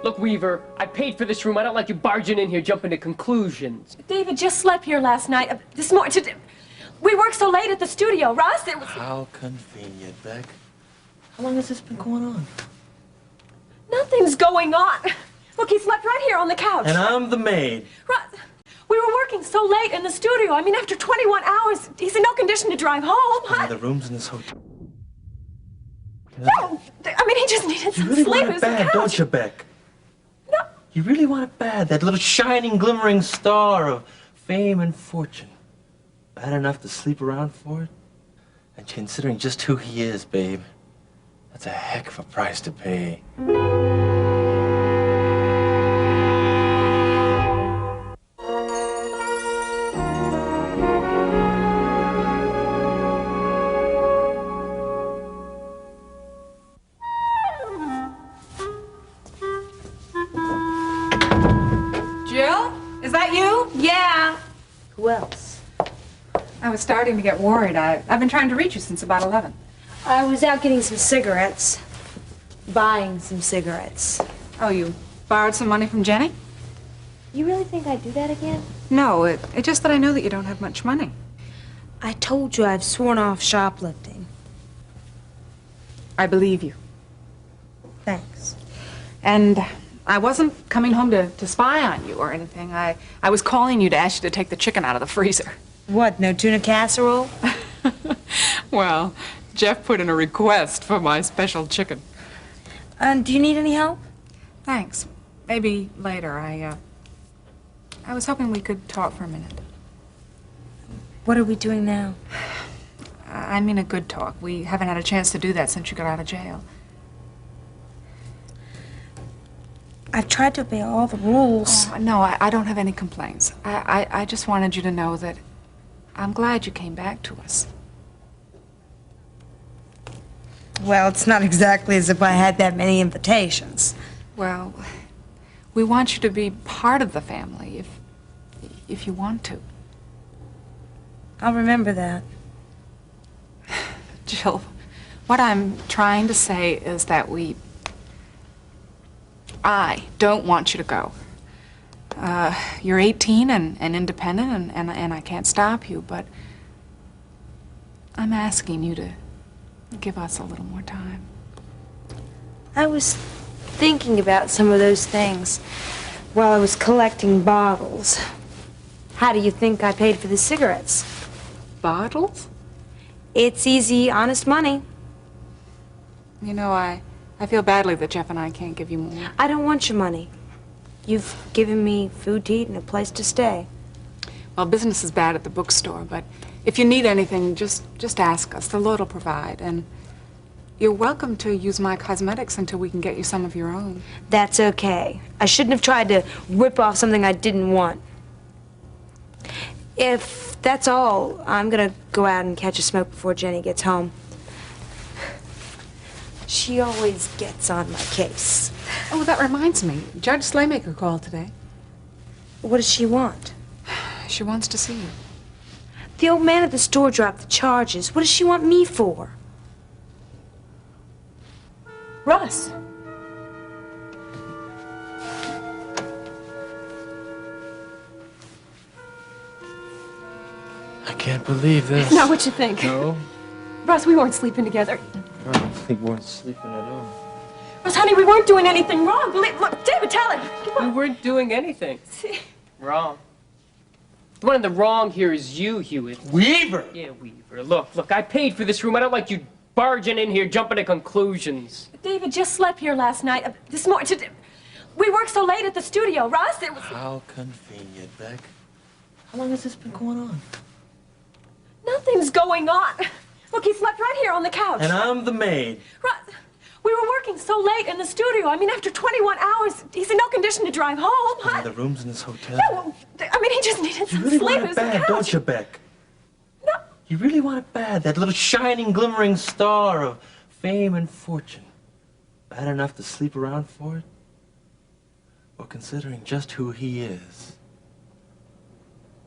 Look, Weaver, I paid for this room. I don't like you barging in here, jumping to conclusions. David just slept here last night. This morning, we worked so late at the studio. Russ, it was... How convenient, Beck. How long has this been going on? Nothing's going on. Look, he slept right here on the couch. And I'm the maid. Russ, we were working so late in the studio. I mean, after 21 hours, he's in no condition to drive home. And the rooms in this hotel. No, I mean, he just needed some really sleep. Want it bad, don't you, Beck? No. You really want it bad, that little shining, glimmering star of fame and fortune. Bad enough to sleep around for it? And considering just who he is, babe, that's a heck of a price to pay. Is that you? Yeah. Who else? I was starting to get worried. I've been trying to reach you since about 11. I was out getting some cigarettes. Buying some cigarettes. Oh, you borrowed some money from Jenny? You really think I'd do that again? No, it's just that I know that you don't have much money. I told you I've sworn off shoplifting. I believe you. Thanks. And I wasn't coming home to spy on you or anything. I was calling you to ask you to take the chicken out of the freezer. What, no tuna casserole? Well, Jeff put in a request for my special chicken. Do you need any help? Thanks. Maybe later. I was hoping we could talk for a minute. What are we doing now? I mean a good talk. We haven't had a chance to do that since you got out of jail. I've tried to obey all the rules. Oh, no, I don't have any complaints. I just wanted you to know that I'm glad you came back to us. Well, it's not exactly as if I had that many invitations. Well, we want you to be part of the family if you want to. I'll remember that. Jill, what I'm trying to say is that I don't want you to go. You're 18 and independent, and I can't stop you, but I'm asking you to give us a little more time. I was thinking about some of those things while I was collecting bottles. How do you think I paid for the cigarettes? Bottles? It's easy, honest money. You know, I feel badly that Jeff and I can't give you more. I don't want your money. You've given me food to eat and a place to stay. Well, business is bad at the bookstore, but if you need anything, just ask us. The Lord will provide. And you're welcome to use my cosmetics until we can get you some of your own. That's okay. I shouldn't have tried to rip off something I didn't want. If that's all, I'm gonna go out and catch a smoke before Jenny gets home. She always gets on my case. Oh, that reminds me. Judge Slaymaker called today. What does she want? She wants to see you. The old man at the store dropped the charges. What does she want me for? Russ. I can't believe this. Now what you think? No? Russ, we weren't sleeping together. I don't think we weren't sleeping at all. Russ, honey, we weren't doing anything wrong. Look, David, tell him. Come on. We weren't doing anything See? wrong. The one in the wrong here is you, Hewitt. Weaver! Yeah, Weaver. Look, I paid for this room. I don't like you barging in here, jumping to conclusions. David just slept here last night. This morning, We worked so late at the studio, Russ. It was... How convenient, Beck. How long has this been going on? Nothing's going on. Look, he slept right here on the couch. And I'm the maid. Russ, we were working so late in the studio. I mean, after 21 hours, he's in no condition to drive home. One of the rooms in this hotel. Yeah, well, I mean, he just needed You some really sleep. want It it was the bad, couch. don't you, Beck? No. You really want it bad, that little shining, glimmering star of fame and fortune. Bad enough to sleep around for it? Well, considering just who he is,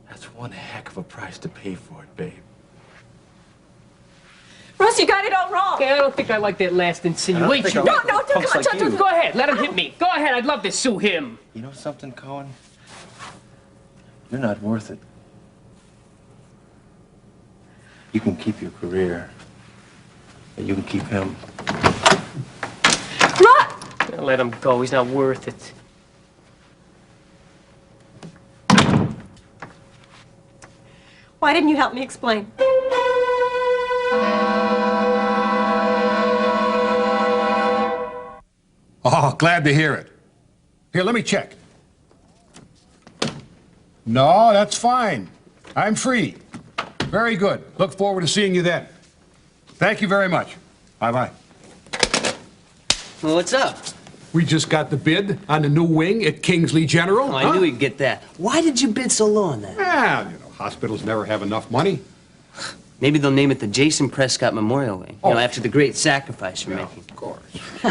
that's one heck of a price to pay for it, babe. Russ, you got it all wrong. Okay, I don't think I like that last insinuation. No, no, come on, John. Go ahead, let him hit me. Go ahead, I'd love to sue him. You know something, Cohen? You're not worth it. You can keep your career, but you can keep him. Russ! Let him go, he's not worth it. Why didn't you help me explain? Oh, glad to hear it. Here, let me check. No, that's fine. I'm free. Very good. Look forward to seeing you then. Thank you very much. Bye-bye. Well, what's up? We just got the bid on the new wing at Kingsley General. Oh, I knew he'd get that. Why did you bid so low on that? Yeah, hospitals never have enough money. Maybe they'll name it the Jason Prescott Memorial Wing. Oh. After the great sacrifice you're making. Of course.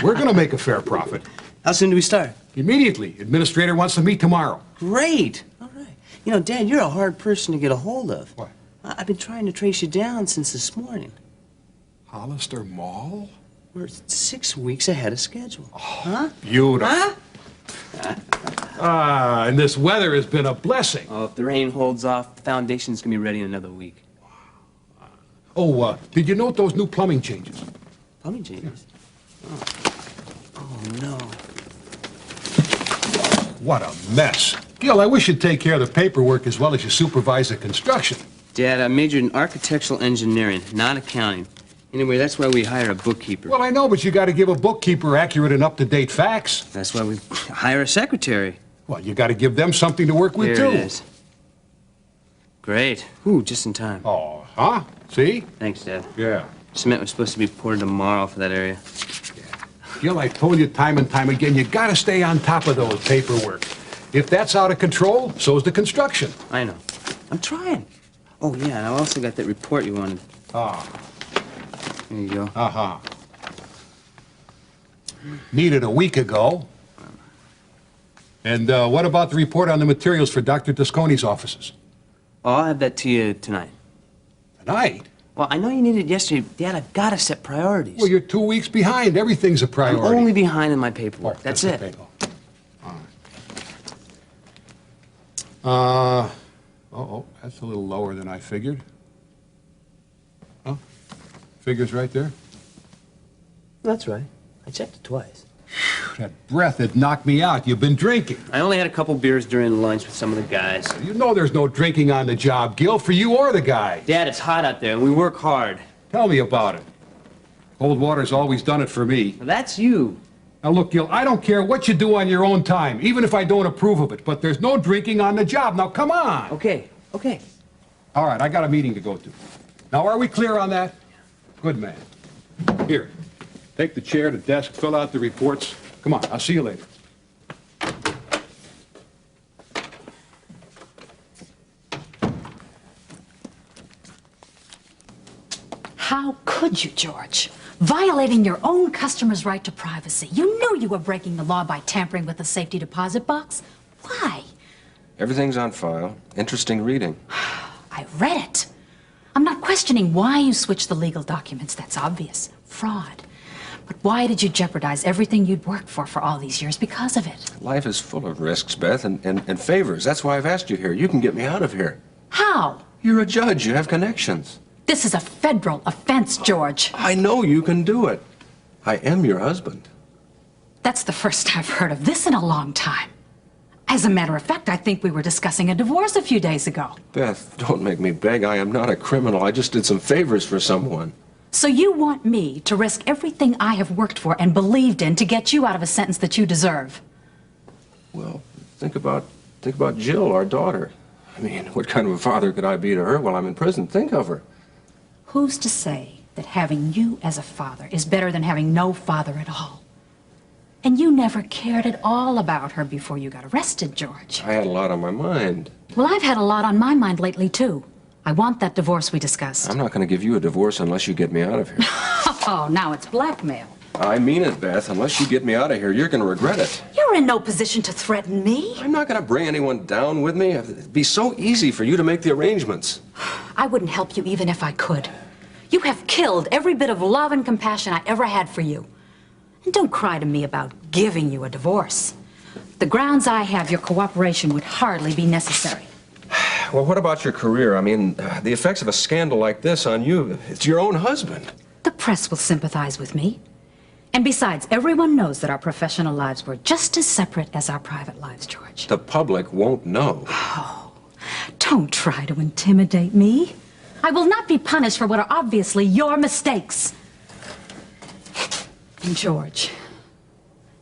We're gonna make a fair profit. How soon do we start? Immediately. Administrator wants to meet tomorrow. Great. All right. Dad, you're a hard person to get a hold of. What? I've been trying to trace you down since this morning. Hollister Mall? We're 6 weeks ahead of schedule. Huh? Beautiful. Huh? And this weather has been a blessing. Oh, if the rain holds off, the foundation's gonna be ready in another week. Oh, did you note those new plumbing changes? Plumbing changes? Oh, no. What a mess. Gil, I wish you'd take care of the paperwork as well as you supervise the construction. Dad, I majored in architectural engineering, not accounting. Anyway, that's why we hire a bookkeeper. Well, I know, but you got to give a bookkeeper accurate and up-to-date facts. That's why we hire a secretary. Well, you got to give them something to work with, There too. it is. Great. Ooh, just in time. Oh, huh? See? Thanks, Dad. Yeah. Cement was supposed to be poured tomorrow for that area. Gil, I told you time and time again, you got to stay on top of those paperwork. If that's out of control, so's the construction. I know. I'm trying. Oh, yeah, and I also got that report you wanted. Ah, There you go. uh-huh. Needed a week ago. And what about the report on the materials for Dr. Tosconi's offices? Oh, I'll have that to you tonight. Tonight? Well, I know you needed it yesterday. Dad, I've got to set priorities. Well, you're 2 weeks behind. Everything's a I'm priority. only behind in my paperwork. Oh, That's it. okay. All right. That's a little lower than I figured. Huh? Figure's right there. That's right. I checked it twice. That breath had knocked me out. You've been drinking. I only had a couple beers during lunch with some of the guys. You know there's no drinking on the job, Gil, for you or the guy. Dad, it's hot out there, and we work hard. Tell me about it. Cold water's always done it for me. Well, that's you. Now look, Gil, I don't care what you do on your own time, even if I don't approve of it, but there's no drinking on the job. Now come on. Okay, okay. All right, I got a meeting to go to. Now, are we clear on that? Good man. Here, take the chair, the desk, fill out the reports. Come on, I'll see you later. How could you, George? Violating your own customer's right to privacy. You knew you were breaking the law by tampering with the safety deposit box. Why? Everything's on file. Interesting reading. I read it. I'm not questioning why you switched the legal documents. That's obvious. Fraud. But why did you jeopardize everything you'd worked for all these years because of it? Life is full of risks, Beth, and favors. That's why I've asked you here. You can get me out of here. How? You're a judge. You have connections. This is a federal offense, George. I know you can do it. I am your husband. That's the first I've heard of this in a long time. As a matter of fact, I think we were discussing a divorce a few days ago. Beth, don't make me beg. I am not a criminal. I just did some favors for someone. So you want me to risk everything I have worked for and believed in to get you out of a sentence that you deserve? Well, think about Jill, our daughter. I mean, what kind of a father could I be to her while I'm in prison? Think of her. Who's to say that having you as a father is better than having no father at all? And you never cared at all about her before you got arrested, George. I had a lot on my mind. Well, I've had a lot on my mind lately, too. I want that divorce we discussed. I'm not going to give you a divorce unless you get me out of here. Oh, now it's blackmail. I mean it, Beth. Unless you get me out of here, you're going to regret it. You're in no position to threaten me. I'm not going to bring anyone down with me. It'd be so easy for you to make the arrangements. I wouldn't help you even if I could. You have killed every bit of love and compassion I ever had for you. And don't cry to me about giving you a divorce. The grounds I have, your cooperation would hardly be necessary. Well, what about your career? I mean, the effects of a scandal like this on you, it's your own husband. The press will sympathize with me. And besides, everyone knows that our professional lives were just as separate as our private lives, George. The public won't know. Oh, don't try to intimidate me. I will not be punished for what are obviously your mistakes. And George,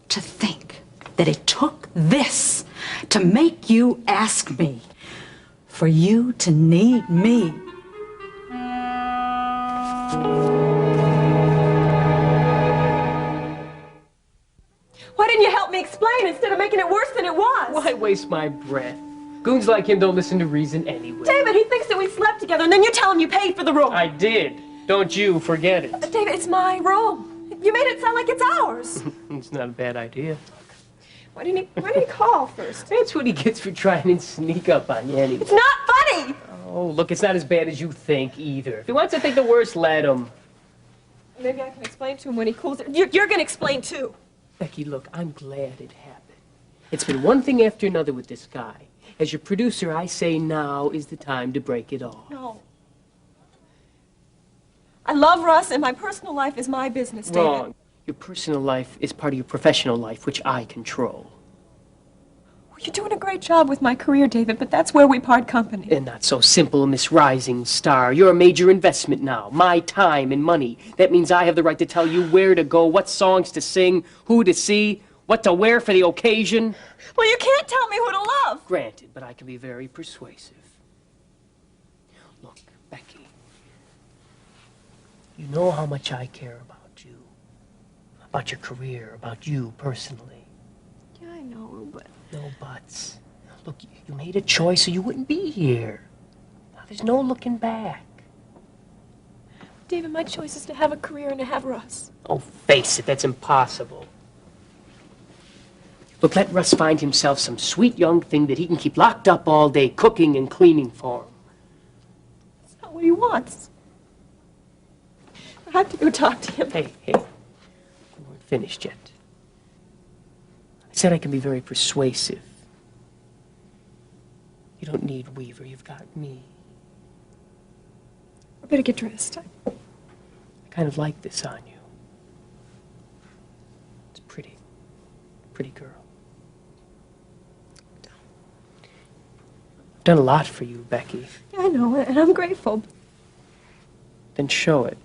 to think that it took this to make you ask me, for you to need me. Why didn't you help me explain instead of making it worse than it was? Why waste my breath? Goons like him don't listen to reason anyway. David, he thinks that we slept together, and then you tell him you paid for the room. I did. Don't you forget it. David, it's my room. You made it sound like it's ours. It's not a bad idea. Why didn't he call first? That's what he gets for trying to sneak up on you anyway. It's not funny. Oh, look, it's not as bad as you think either. If he wants to think the worst, let him. Maybe I can explain to him when he cools it. You're going to explain, too. Becky, look, I'm glad it happened. It's been one thing after another with this guy. As your producer, I say now is the time to break it off. No. I love Russ, and my personal life is my business, David. Wrong. Your personal life is part of your professional life, which I control. Well, you're doing a great job with my career, David, but that's where we part company. And not so simple, Miss Rising Star. You're a major investment now. My time and money. That means I have the right to tell you where to go, what songs to sing, who to see, what to wear for the occasion. Well, you can't tell me who to love. Granted, but I can be very persuasive. Look, Becky, you know how much I care about you, about your career, about you personally. Yeah, I know, but... No buts. Look, you made a choice so you wouldn't be here. Now, there's no looking back. David, my choice is to have a career and to have Russ. Oh, face it, that's impossible. Look, let Russ find himself some sweet young thing that he can keep locked up all day, cooking and cleaning for him. That's not what he wants. I have to go talk to him. Hey, we weren't finished yet. I said I can be very persuasive. You don't need Weaver, you've got me. I better get dressed. I kind of like this on you. It's pretty. Pretty girl. I've done a lot for you, Becky. Yeah, I know, and I'm grateful. Then show it.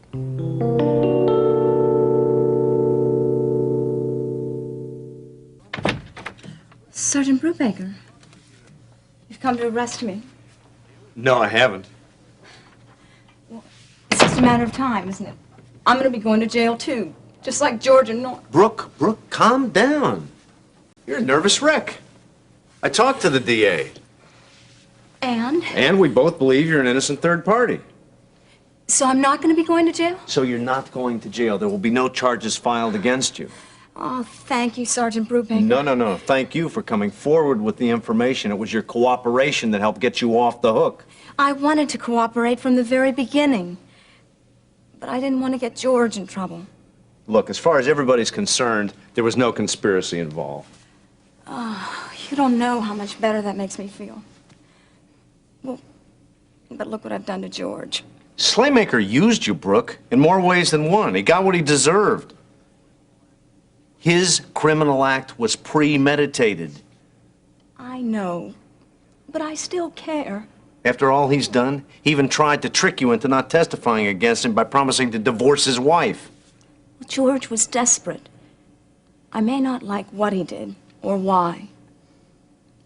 Sergeant Brubaker, you've come to arrest me. No, I haven't. It's just a matter of time, isn't it? I'm going to be going to jail, too, just like George and Norm. Brooke, calm down. You're a nervous wreck. I talked to the DA. And? We both believe you're an innocent third party. So I'm not going to be going to jail? So you're not going to jail. There will be no charges filed against you. Oh, thank you, Sergeant Brubaker. No. Thank you for coming forward with the information. It was your cooperation that helped get you off the hook. I wanted to cooperate from the very beginning. But I didn't want to get George in trouble. Look, as far as everybody's concerned, there was no conspiracy involved. Oh, you don't know how much better that makes me feel. Well, but look what I've done to George. Slaymaker used you, Brooke, in more ways than one. He got what he deserved. His criminal act was premeditated. I know, but I still care. After all he's done, he even tried to trick you into not testifying against him by promising to divorce his wife. George was desperate. I may not like what he did or why,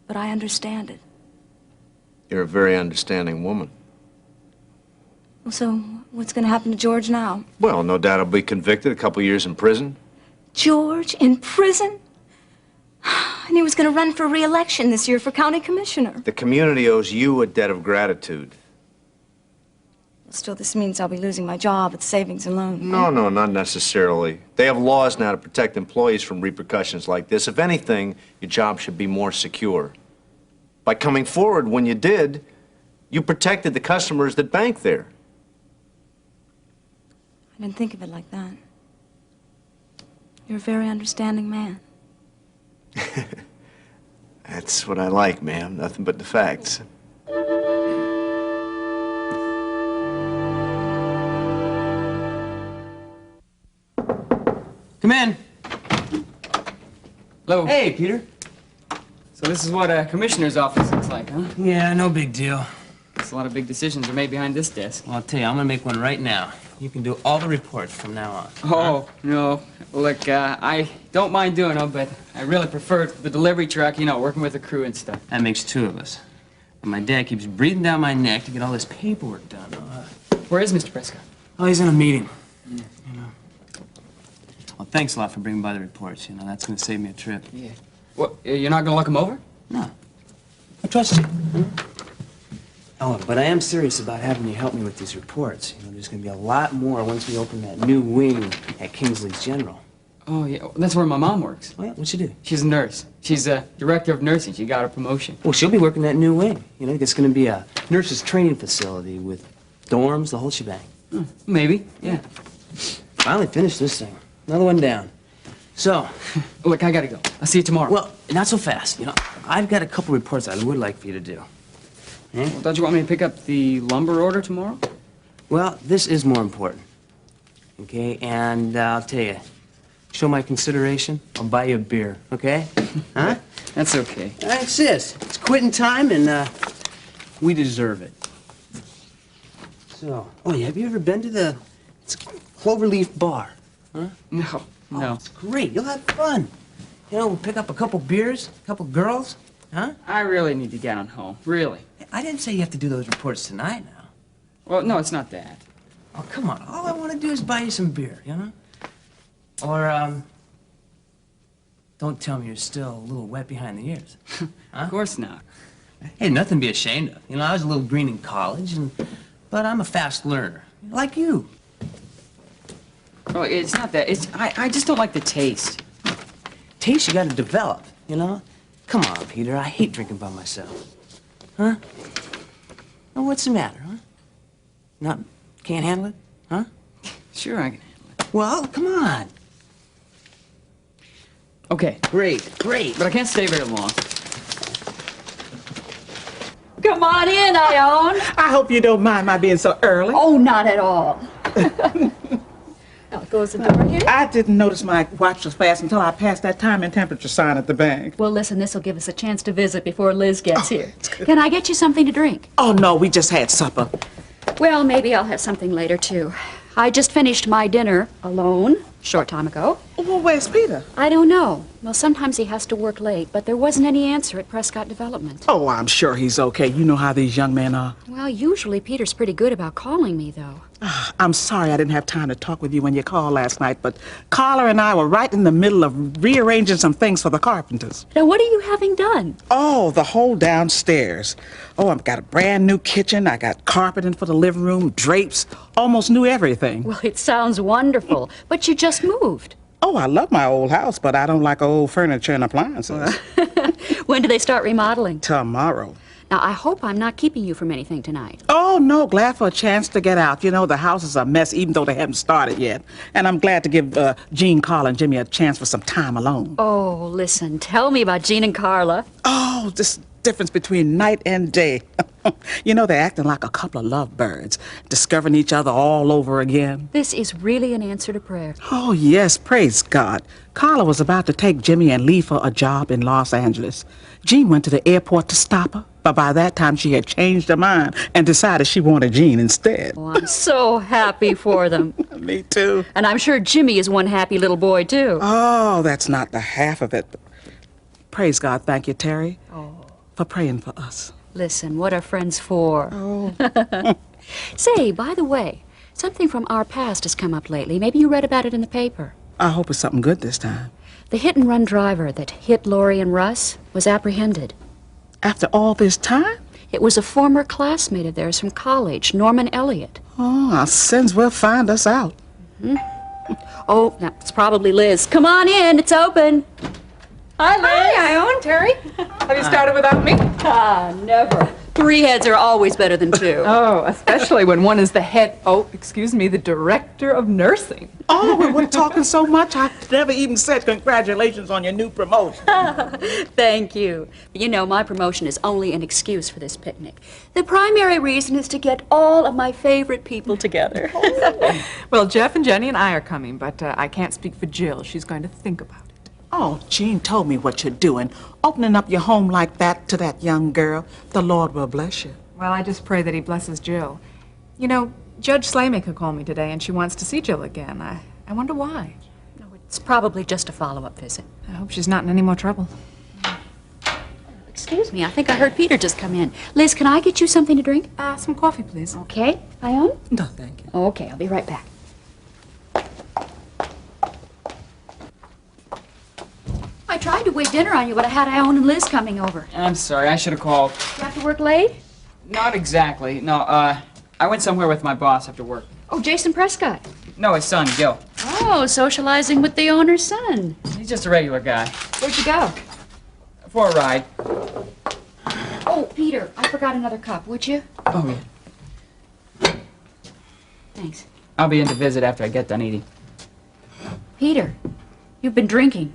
but I understand it. You're a very understanding woman. Well, so what's going to happen to George now? Well, no doubt he'll be convicted, a couple years in prison. George in prison? And he was going to run for re-election this year for county commissioner. The community owes you a debt of gratitude. Still, this means I'll be losing my job at Savings and Loan. No, not necessarily. They have laws now to protect employees from repercussions like this. If anything, your job should be more secure. By coming forward when you did, you protected the customers that bank there. I didn't think of it like that. You're a very understanding man. That's what I like, ma'am. Nothing but the facts. Come in. Hello. Hey, Peter. So this is what a commissioner's office looks like, huh? Yeah, no big deal. There's a lot of big decisions are made behind this desk. Well, I'll tell you, I'm gonna make one right now. You can do all the reports from now on. Oh, no. Look, I don't mind doing them, but I really prefer the delivery truck, you know, working with the crew and stuff. That makes two of us. And my dad keeps breathing down my neck to get all this paperwork done. Where is Mr. Prescott? Oh, he's in a meeting. You know. Well, thanks a lot for bringing by the reports. You know, that's gonna save me a trip. Yeah. What, you're not gonna look him over? No. I trust you. Oh, but I am serious about having you help me with these reports. You know, there's going to be a lot more once we open that new wing at Kingsley's General. Oh, yeah. That's where my mom works. Oh, yeah? What'd she do? She's a nurse. She's a director of nursing. She got a promotion. Well, she'll be working that new wing. You know, it's going to be a nurses' training facility with dorms, the whole shebang. Maybe, yeah. Finally finished this thing. Another one down. So... Look, I gotta go. I'll see you tomorrow. Well, not so fast. You know, I've got a couple reports I would like for you to do. Well, don't you want me to pick up the lumber order tomorrow? Well, this is more important. Okay, and I'll tell you, show my consideration, I'll buy you a beer, okay? Huh? That's okay. I insist. It's quitting time, and we deserve it. So, oh, yeah, have you ever been to the it's Cloverleaf Bar? Huh? No. Oh, it's great. You'll have fun. You know, we'll pick up a couple beers, a couple girls, huh? I really need to get on home. Really. I didn't say you have to do those reports tonight now. Well, no, it's not that. Oh, come on. All I want to do is buy you some beer, you know? Or, don't tell me you're still a little wet behind the ears. Huh? Of course not. Hey, nothing to be ashamed of. You know, I was a little green in college, but I'm a fast learner, like you. Well, it's not that. I just don't like the taste. Taste you got to develop, you know? Come on, Peter. I hate drinking by myself. Huh? Well, what's the matter, huh? Can't handle it? Huh? Sure, I can handle it. Well, come on. Okay. Great. But I can't stay very long. Come on in, Ione. I hope you don't mind my being so early. Oh, not at all. Now, close the door here. I didn't notice my watch was fast until I passed that time and temperature sign at the bank. Well, listen, this will give us a chance to visit before Liz gets here. Can I get you something to drink? Oh, no, we just had supper. Well, maybe I'll have something later, too. I just finished my dinner alone, short time ago. Well, where's Peter? I don't know. Well, sometimes he has to work late, but there wasn't any answer at Prescott Development. Oh, I'm sure he's okay. You know how these young men are. Well, usually Peter's pretty good about calling me, though. I'm sorry I didn't have time to talk with you when you called last night, but Carla and I were right in the middle of rearranging some things for the carpenters. Now, what are you having done? Oh, the whole downstairs. Oh, I've got a brand new kitchen. I got carpeting for the living room, drapes, almost new everything. Well, it sounds wonderful, but you just moved. Oh, I love my old house, but I don't like old furniture and appliances. When do they start remodeling? Tomorrow. Now, I hope I'm not keeping you from anything tonight. Oh, no, glad for a chance to get out. You know, the house is a mess, even though they haven't started yet. And I'm glad to give Jean, Carla, and Jimmy a chance for some time alone. Oh, listen, tell me about Jean and Carla. Oh, this difference between night and day. You know, they're acting like a couple of lovebirds, discovering each other all over again. This is really an answer to prayer. Oh, yes, praise God. Carla was about to take Jimmy and leave for a job in Los Angeles. Jean went to the airport to stop her, but by that time she had changed her mind and decided she wanted Jean instead. Oh, I'm so happy for them. Me too. And I'm sure Jimmy is one happy little boy, too. Oh, that's not the half of it. Praise God, thank you, Terry. Oh. for praying for us. Listen, what are friends for? Say, by the way, something from our past has come up lately. Maybe you read about it in the paper. I hope it's something good this time. The hit-and-run driver that hit Lori and Russ was apprehended. After all this time? It was a former classmate of theirs from college, Norman Elliott. Oh, our sins will find us out. Oh, that's probably Liz. Come on in, it's open. Hi, Liz. Hi, Ione, Terry. Have you started without me? Ah, never. 3 heads are always better than 2. Oh, especially when one is the head, the director of nursing. Oh, we were talking so much, I never even said congratulations on your new promotion. Thank you. But you know, my promotion is only an excuse for this picnic. The primary reason is to get all of my favorite people together. Well, Jeff and Jenny and I are coming, but I can't speak for Jill. She's going to think about it. Oh, Jean told me what you're doing. Opening up your home like that to that young girl. The Lord will bless you. Well, I just pray that he blesses Jill. You know, Judge Slaymaker called me today, and she wants to see Jill again. I wonder why. No, it's probably just a follow-up visit. I hope she's not in any more trouble. Excuse me, I think I heard Peter just come in. Liz, can I get you something to drink? Some coffee, please. Okay. Ione? No, thank you. Okay, I'll be right back. I tried to wait dinner on you, but I had Ione and Liz coming over. I'm sorry, I should have called. You have to work late? Not exactly. No, I went somewhere with my boss after work. Oh, Jason Prescott. No, his son, Gil. Oh, socializing with the owner's son. He's just a regular guy. Where'd you go? For a ride. Oh, Peter, I forgot another cup, would you? Oh, yeah. Thanks. I'll be in to visit after I get done eating. Peter, you've been drinking.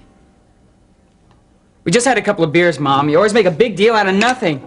We just had a couple of beers, Mom. You always make a big deal out of nothing.